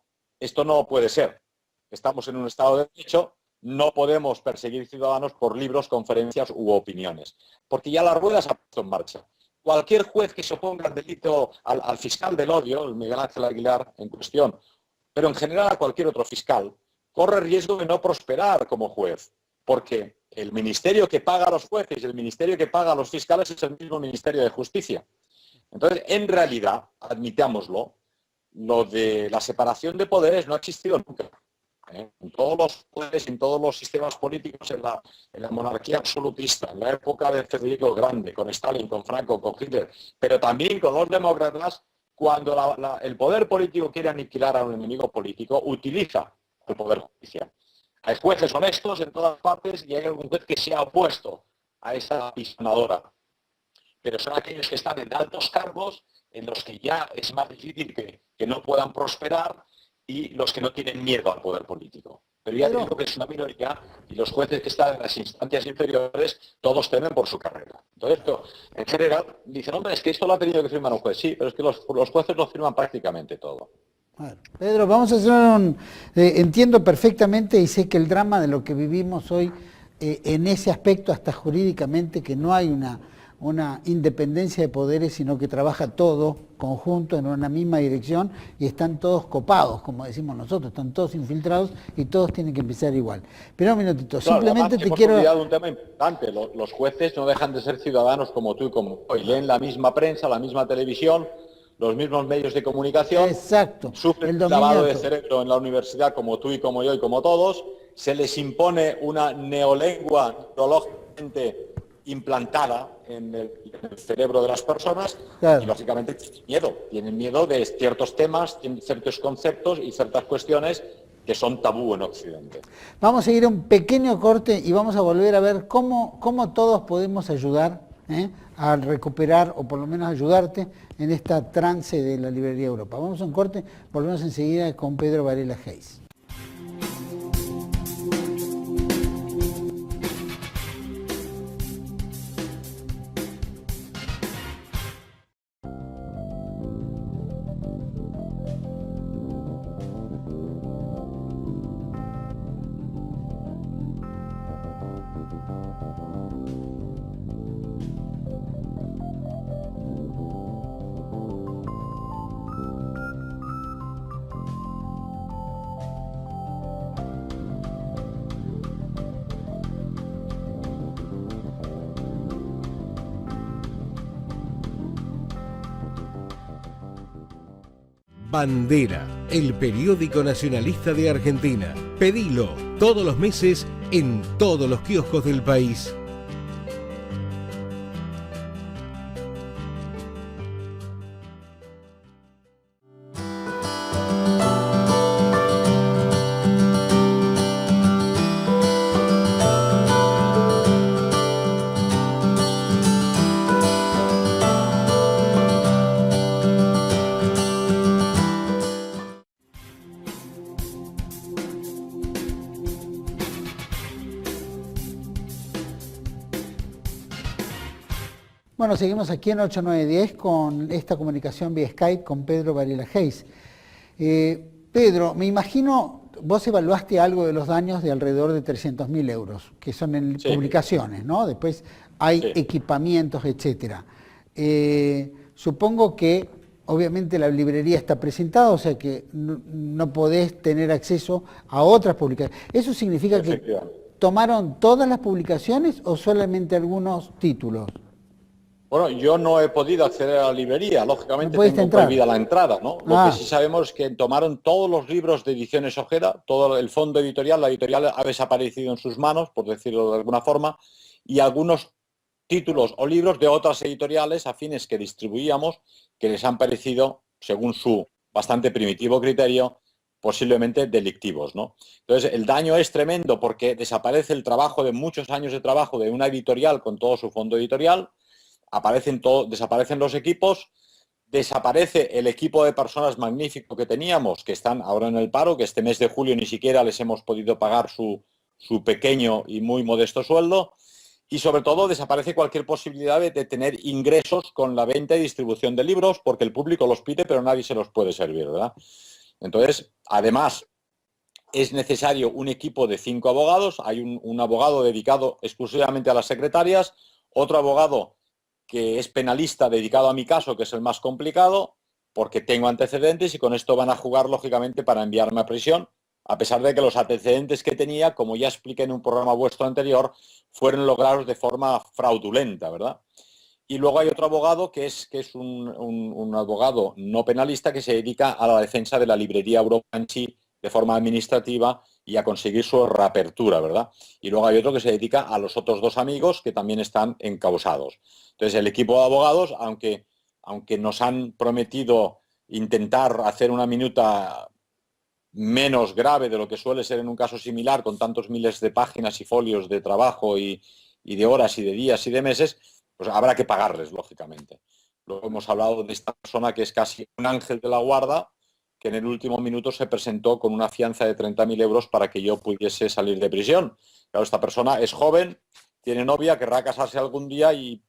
no puede ser. Estamos en un Estado de Derecho, no podemos perseguir ciudadanos por libros, conferencias u opiniones, porque ya la rueda se ha puesto en marcha. Cualquier juez que se oponga al delito, al fiscal del odio, el Miguel Ángel Aguilar en cuestión, pero en general a cualquier otro fiscal, corre riesgo de no prosperar como juez, porque el ministerio que paga a los jueces y el ministerio que paga a los fiscales es el mismo Ministerio de Justicia. Entonces, en realidad, admitámoslo, lo de la separación de poderes no ha existido nunca. En todos los poderes, en todos los sistemas políticos, en la monarquía absolutista, en la época de Federico el Grande, con Stalin, con Franco, con Hitler, pero también con los demócratas, cuando el poder político quiere aniquilar a un enemigo político, utiliza el poder judicial. Hay jueces honestos en todas partes y hay algún juez que se ha opuesto a esa apisonadora. Pero son aquellos que están en altos cargos, en los que ya es más difícil que no puedan prosperar y los que no tienen miedo al poder político. Pero ya digo que es una minoría y los jueces que están en las instancias inferiores todos temen por su carrera. Entonces, en general, dicen, hombre, es que esto lo ha tenido que firmar un juez. Sí, pero es que los jueces lo firman prácticamente todo. Bueno, Pedro, vamos a hacer entiendo perfectamente y sé que el drama de lo que vivimos hoy, en ese aspecto hasta jurídicamente, que no hay una independencia de poderes, sino que trabaja todo conjunto en una misma dirección y están todos copados, como decimos nosotros, están todos infiltrados y todos tienen que empezar igual. Pero un minutito, Claro, simplemente además, te hemos quiero... olvidado un tema importante. Los jueces no dejan de ser ciudadanos como tú y como yo. Leen la misma prensa, la misma televisión, los mismos medios de comunicación. Exacto, Sufren el un lavado dominio de todo. cerebro en la universidad como tú y como yo y como todos. Se les impone una neolengua neurológicamente implantada en el cerebro de las personas y, Claro. lógicamente, tienen miedo de ciertos temas, tienen ciertos conceptos y ciertas cuestiones que son tabú en Occidente. Vamos a ir a un pequeño corte y vamos a volver a ver cómo todos podemos ayudar a recuperar, o por lo menos ayudarte en esta trance de la librería Europa. Vamos a un corte, volvemos enseguida con Pedro Varela Hayes. Bandera, el periódico nacionalista de Argentina. Pedilo todos los meses en todos los kioscos del país. Bueno, seguimos aquí en 8910 con esta comunicación vía Skype con Pedro Varela Hayes. Pedro, me imagino, vos evaluaste algo de los daños de alrededor de 300.000 euros, que son en Sí. publicaciones, ¿no? Después hay Sí. equipamientos, etcétera. Supongo que obviamente la librería está presentada, o sea que no podés tener acceso a otras publicaciones. ¿Eso significa que Efectivamente. tomaron todas las publicaciones o solamente algunos títulos? Bueno, yo no he podido acceder a la librería, lógicamente No pudiste tengo entrar. prohibida la entrada, ¿no? Lo Ah. que sí sabemos es que tomaron todos los libros de Ediciones Ojeda, todo el fondo editorial, la editorial ha desaparecido en sus manos, por decirlo de alguna forma, y algunos títulos o libros de otras editoriales afines que distribuíamos que les han parecido, según su bastante primitivo criterio, posiblemente delictivos, ¿no? Entonces, el daño es tremendo porque desaparece el trabajo de muchos años de trabajo de una editorial con todo su fondo editorial, desaparecen los equipos, desaparece el equipo de personas magnífico que teníamos, que están ahora en el paro, que este mes de julio ni siquiera les hemos podido pagar su pequeño y muy modesto sueldo, y sobre todo desaparece cualquier posibilidad de tener ingresos con la venta y distribución de libros, porque el público los pide, pero nadie se los puede servir, ¿verdad? Entonces, además, es necesario un equipo de 5 abogados, hay un abogado dedicado exclusivamente a las secretarias, otro abogado que es penalista dedicado a mi caso, que es el más complicado, porque tengo antecedentes y con esto van a jugar, lógicamente, para enviarme a prisión, a pesar de que los antecedentes que tenía, como ya expliqué en un programa vuestro anterior, fueron logrados de forma fraudulenta, ¿verdad? Y luego hay otro abogado que es un abogado no penalista que se dedica a la defensa de la librería Europa en sí de forma administrativa y a conseguir su reapertura, ¿verdad? Y luego hay otro que se dedica a los otros dos amigos que también están encausados. Entonces, el equipo de abogados, aunque nos han prometido intentar hacer una minuta menos grave de lo que suele ser en un caso similar, con tantos miles de páginas y folios de trabajo y de horas y de días y de meses, pues habrá que pagarles, lógicamente. Luego hemos hablado de esta persona que es casi un ángel de la guarda, que en el último minuto se presentó con una fianza de 30.000 euros para que yo pudiese salir de prisión. Claro, esta persona es joven, tiene novia, querrá casarse algún día y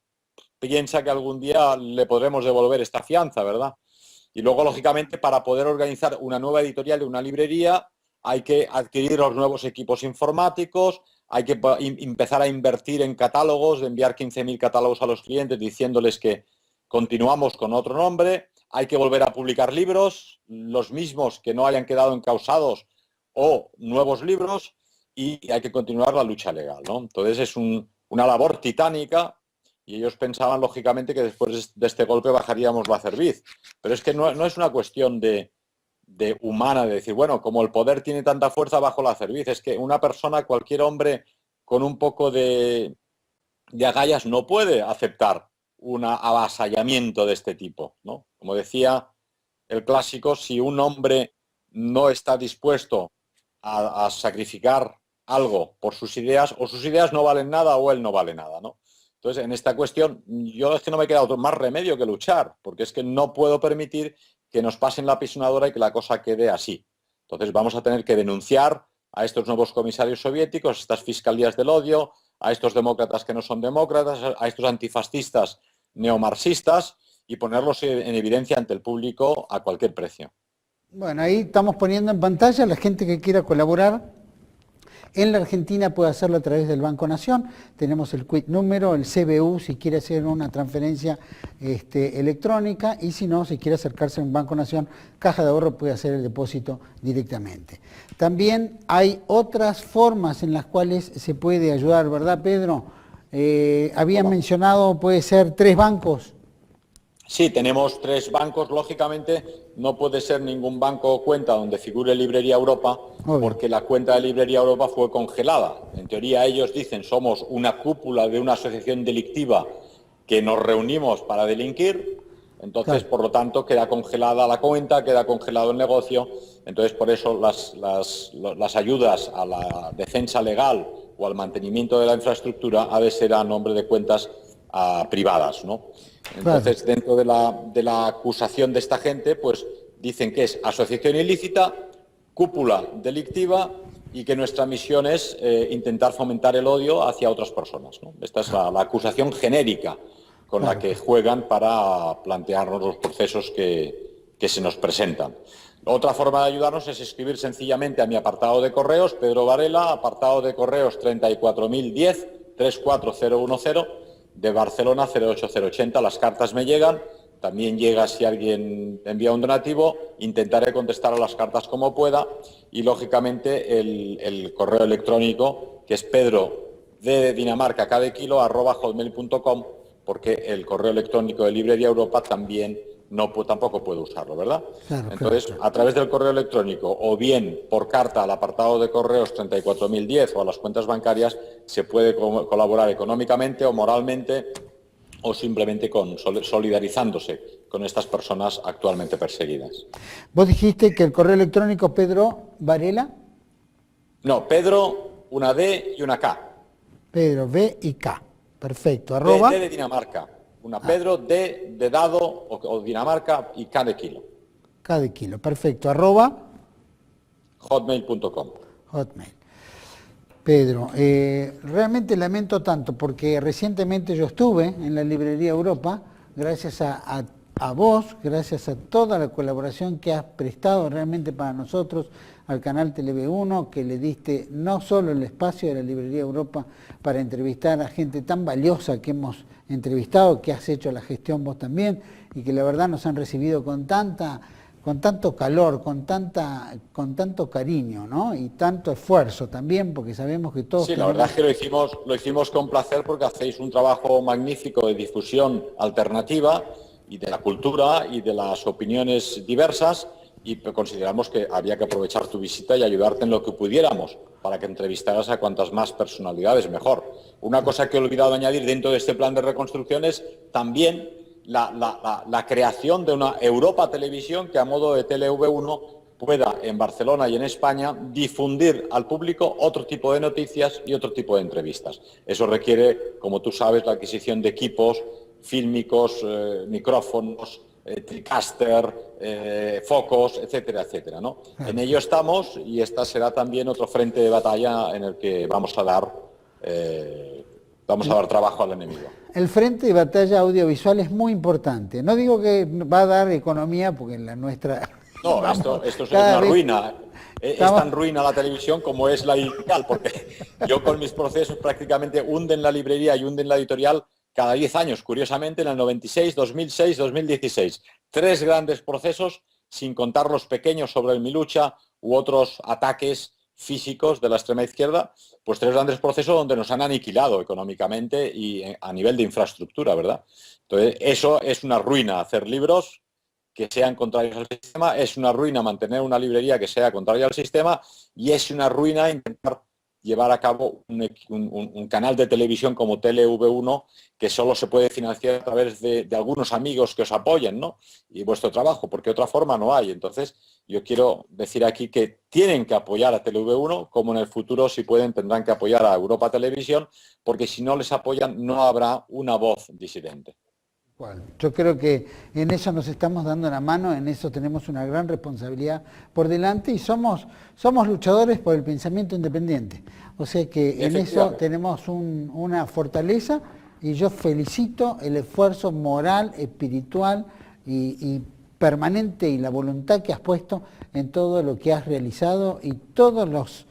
piensa que algún día le podremos devolver esta fianza, ¿verdad? Y luego, lógicamente, para poder organizar una nueva editorial de una librería, hay que adquirir los nuevos equipos informáticos, hay que empezar a invertir en catálogos, de enviar 15.000 catálogos a los clientes diciéndoles que continuamos con otro nombre, hay que volver a publicar libros, los mismos que no hayan quedado encausados o nuevos libros, y hay que continuar la lucha legal, ¿no? Entonces es una labor titánica y ellos pensaban lógicamente que después de este golpe bajaríamos la cerviz. Pero es que no es una cuestión de humana, de decir, bueno, como el poder tiene tanta fuerza bajo la cerviz, es que una persona, cualquier hombre con un poco de agallas no puede aceptar un avasallamiento de este tipo, ¿no? Como decía el clásico, si un hombre no está dispuesto a sacrificar algo por sus ideas, o sus ideas no valen nada o él no vale nada, ¿no? Entonces, en esta cuestión, yo es que no me queda otro más remedio que luchar, porque es que no puedo permitir que nos pasen la pisonadora y que la cosa quede así. Entonces, vamos a tener que denunciar a estos nuevos comisarios soviéticos, a estas fiscalías del odio, a estos demócratas que no son demócratas, a estos antifascistas neomarxistas, y ponerlos en evidencia ante el público a cualquier precio. Bueno, ahí estamos poniendo en pantalla a la gente que quiera colaborar. En la Argentina puede hacerlo a través del Banco Nación. Tenemos el quit número, el CBU, si quiere hacer una transferencia electrónica, y si no, si quiere acercarse a un Banco Nación, Caja de Ahorro, puede hacer el depósito directamente. También hay otras formas en las cuales se puede ayudar, ¿verdad, Pedro? Habían mencionado, puede ser 3 bancos. Sí, tenemos 3 bancos. Lógicamente no puede ser ningún banco o cuenta donde figure Librería Europa, porque la cuenta de Librería Europa fue congelada. En teoría ellos dicen somos una cúpula de una asociación delictiva que nos reunimos para delinquir, entonces por lo tanto queda congelada la cuenta, queda congelado el negocio. Entonces por eso las ayudas a la defensa legal o al mantenimiento de la infraestructura ha de ser a nombre de cuentas privadas, ¿no? Entonces, dentro de la acusación de esta gente, pues dicen que es asociación ilícita, cúpula delictiva, y que nuestra misión es intentar fomentar el odio hacia otras personas, ¿no? Esta es la acusación genérica con la que juegan para plantearnos los procesos que se nos presentan. Otra forma de ayudarnos es escribir sencillamente a mi apartado de correos, Pedro Varela, apartado de correos 34010 34010, de Barcelona 08080. Las cartas me llegan, también llega si alguien envía un donativo, intentaré contestar a las cartas como pueda, y lógicamente el correo electrónico, que es Pedro de Dinamarca cada kilo @hotmail.com, porque el correo electrónico de Librería Europa también tampoco puedo usarlo, ¿verdad? Claro, entonces, claro. A través del correo electrónico o bien por carta al apartado de correos 34010 o a las cuentas bancarias, se puede colaborar económicamente o moralmente, o simplemente solidarizándose con estas personas actualmente perseguidas. Vos dijiste que el correo electrónico Pedro Varela. No, Pedro, una D y una K. Pedro, V y K. Perfecto. D de Dinamarca. Una Pedro, D de dado o Dinamarca, y K de kilo. K de kilo, perfecto. @hotmail.com. Hotmail. Pedro, realmente lamento tanto porque recientemente yo estuve en la Librería Europa, gracias a vos, gracias a toda la colaboración que has prestado realmente para nosotros, al canal Tele1, que le diste no solo el espacio de la Librería Europa para entrevistar a gente tan valiosa que hemos entrevistado, que has hecho la gestión vos también, y que la verdad nos han recibido con tanto calor, con tanto cariño, ¿no? Y tanto esfuerzo también, porque sabemos que todos... Sí, la verdad es que lo hicimos con placer, porque hacéis un trabajo magnífico de difusión alternativa y de la cultura y de las opiniones diversas, y consideramos que había que aprovechar tu visita y ayudarte en lo que pudiéramos para que entrevistaras a cuantas más personalidades mejor. Una cosa que he olvidado añadir dentro de este plan de reconstrucción es también la creación de una Europa Televisión que, a modo de TV1, pueda en Barcelona y en España difundir al público otro tipo de noticias y otro tipo de entrevistas. Eso requiere, como tú sabes, la adquisición de equipos fílmicos, micrófonos, TriCaster, focos, etcétera, etcétera, ¿no? En ello estamos, y esta será también otro frente de batalla en el que vamos a dar trabajo al enemigo. El frente de batalla audiovisual es muy importante. No digo que va a dar economía, porque la nuestra No, Vamos, esto es cada una vez ruina. Es estamos... tan ruina la televisión como es la editorial, porque yo con mis procesos prácticamente hunden la librería y hunden la editorial cada 10 años, curiosamente en el 96, 2006, 2016. 3 grandes procesos, sin contar los pequeños sobre el Milucha u otros ataques físicos de la extrema izquierda, pues 3 grandes procesos donde nos han aniquilado económicamente y a nivel de infraestructura, ¿verdad? Entonces, eso es una ruina, hacer libros que sean contrarios al sistema, es una ruina mantener una librería que sea contraria al sistema y es una ruina intentar llevar a cabo un canal de televisión como TeleV1 que solo se puede financiar a través de algunos amigos que os apoyen, ¿no? Y vuestro trabajo, porque de otra forma no hay. Entonces, yo quiero decir aquí que tienen que apoyar a TeleV1, como en el futuro, si pueden, tendrán que apoyar a Europa Televisión, porque si no les apoyan, no habrá una voz disidente. Yo creo que en eso nos estamos dando la mano, en eso tenemos una gran responsabilidad por delante y somos luchadores por el pensamiento independiente. O sea que en eso tenemos una fortaleza y yo felicito el esfuerzo moral, espiritual y permanente y la voluntad que has puesto en todo lo que has realizado y todas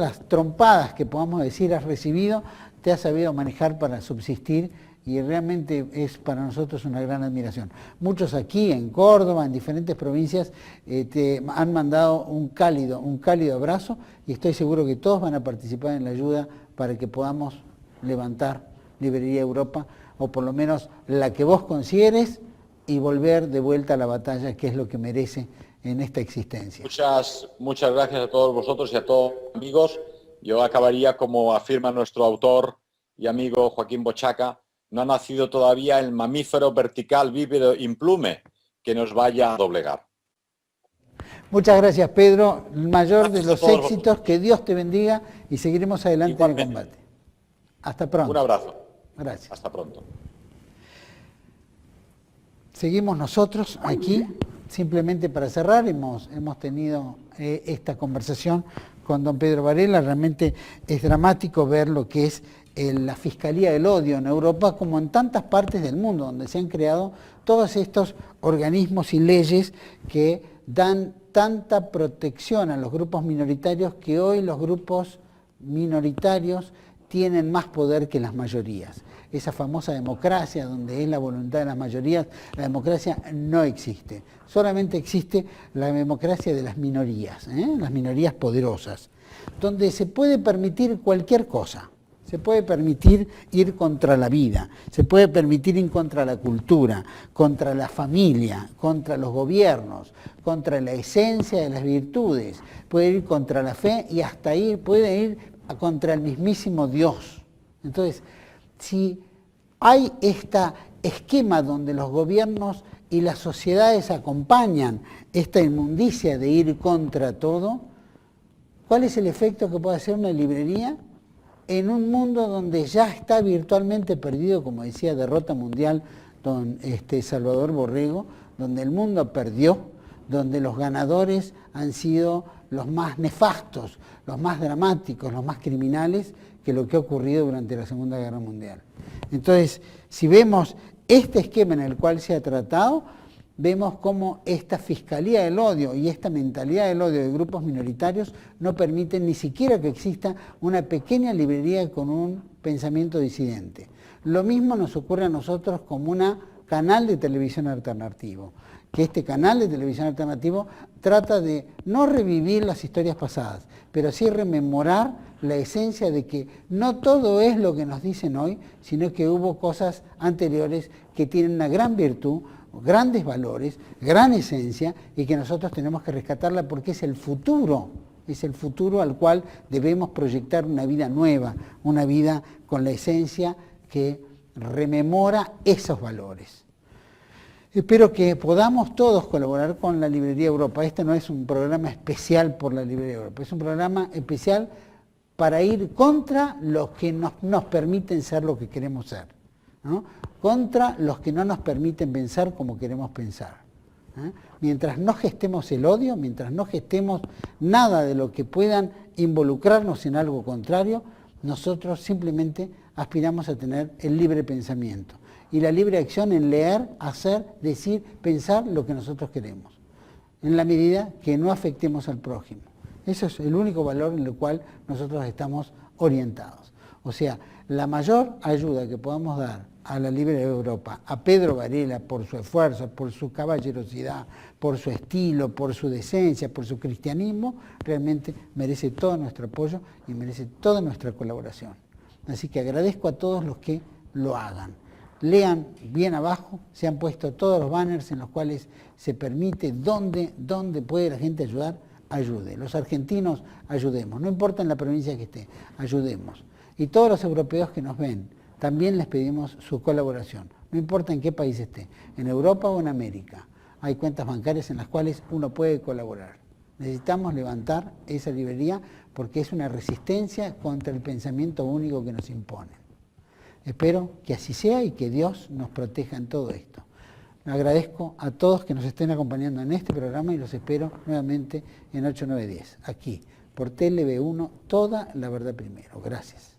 las trompadas que podamos decir has recibido, te has sabido manejar para subsistir. Y realmente es para nosotros una gran admiración. Muchos aquí en Córdoba, en diferentes provincias, te han mandado un cálido abrazo y estoy seguro que todos van a participar en la ayuda para que podamos levantar Librería Europa, o por lo menos la que vos consideres, y volver de vuelta a la batalla, que es lo que merece en esta existencia. Muchas gracias a todos vosotros y a todos amigos. Yo acabaría como afirma nuestro autor y amigo Joaquín Bochaca: no ha nacido todavía el mamífero vertical vívido implume que nos vaya a doblegar. Muchas gracias, Pedro. El mayor de los éxitos, que Dios te bendiga y seguiremos adelante en el combate. Hasta pronto. Un abrazo. Gracias. Hasta pronto. Seguimos nosotros aquí, simplemente para cerrar, hemos tenido esta conversación con don Pedro Varela. Realmente es dramático ver lo que es la Fiscalía del Odio en Europa, como en tantas partes del mundo, donde se han creado todos estos organismos y leyes que dan tanta protección a los grupos minoritarios, que hoy los grupos minoritarios tienen más poder que las mayorías. Esa famosa democracia, donde es la voluntad de las mayorías, la democracia no existe. Solamente existe la democracia de las minorías poderosas, donde se puede permitir cualquier cosa. Se puede permitir ir contra la vida, se puede permitir ir contra la cultura, contra la familia, contra los gobiernos, contra la esencia de las virtudes, puede ir contra la fe y hasta puede ir contra el mismísimo Dios. Entonces, si hay este esquema donde los gobiernos y las sociedades acompañan esta inmundicia de ir contra todo, ¿cuál es el efecto que puede hacer una librería? En un mundo donde ya está virtualmente perdido, como decía Derrota Mundial don Salvador Borrego, donde el mundo perdió, donde los ganadores han sido los más nefastos, los más dramáticos, los más criminales que lo que ha ocurrido durante la Segunda Guerra Mundial. Entonces, si vemos este esquema en el cual se ha tratado, vemos cómo esta fiscalía del odio y esta mentalidad del odio de grupos minoritarios no permiten ni siquiera que exista una pequeña librería con un pensamiento disidente. Lo mismo nos ocurre a nosotros como un canal de televisión alternativo, que este canal de televisión alternativo trata de no revivir las historias pasadas, pero sí rememorar la esencia de que no todo es lo que nos dicen hoy, sino que hubo cosas anteriores que tienen una gran virtud, grandes valores, gran esencia, y que nosotros tenemos que rescatarla porque es el futuro al cual debemos proyectar una vida nueva, una vida con la esencia que rememora esos valores. Espero que podamos todos colaborar con la Librería Europa. Este no es un programa especial por la Librería Europa, es un programa especial para ir contra los que nos permiten ser lo que queremos ser, ¿no? Contra los que no nos permiten pensar como queremos pensar. Mientras no gestemos el odio, mientras no gestemos nada de lo que puedan involucrarnos en algo contrario, nosotros simplemente aspiramos a tener el libre pensamiento y la libre acción en leer, hacer, decir, pensar lo que nosotros queremos. en la medida que no afectemos al prójimo. Eso es el único valor en el cual nosotros estamos orientados. O sea, la mayor ayuda que podamos dar a la Libre Europa, a Pedro Varela, por su esfuerzo, por su caballerosidad, por su estilo, por su decencia, por su cristianismo, realmente merece todo nuestro apoyo y merece toda nuestra colaboración. Así que agradezco a todos los que lo hagan. Lean bien abajo, se han puesto todos los banners en los cuales se permite dónde puede la gente ayudar, ayude. Los argentinos ayudemos, no importa en la provincia que esté, ayudemos. Y todos los europeos que nos ven, también les pedimos su colaboración, no importa en qué país esté, en Europa o en América. Hay cuentas bancarias en las cuales uno puede colaborar. Necesitamos levantar esa librería porque es una resistencia contra el pensamiento único que nos imponen. Espero que así sea y que Dios nos proteja en todo esto. Agradezco a todos que nos estén acompañando en este programa y los espero nuevamente en 8910, aquí, por TLV1, Toda la Verdad Primero. Gracias.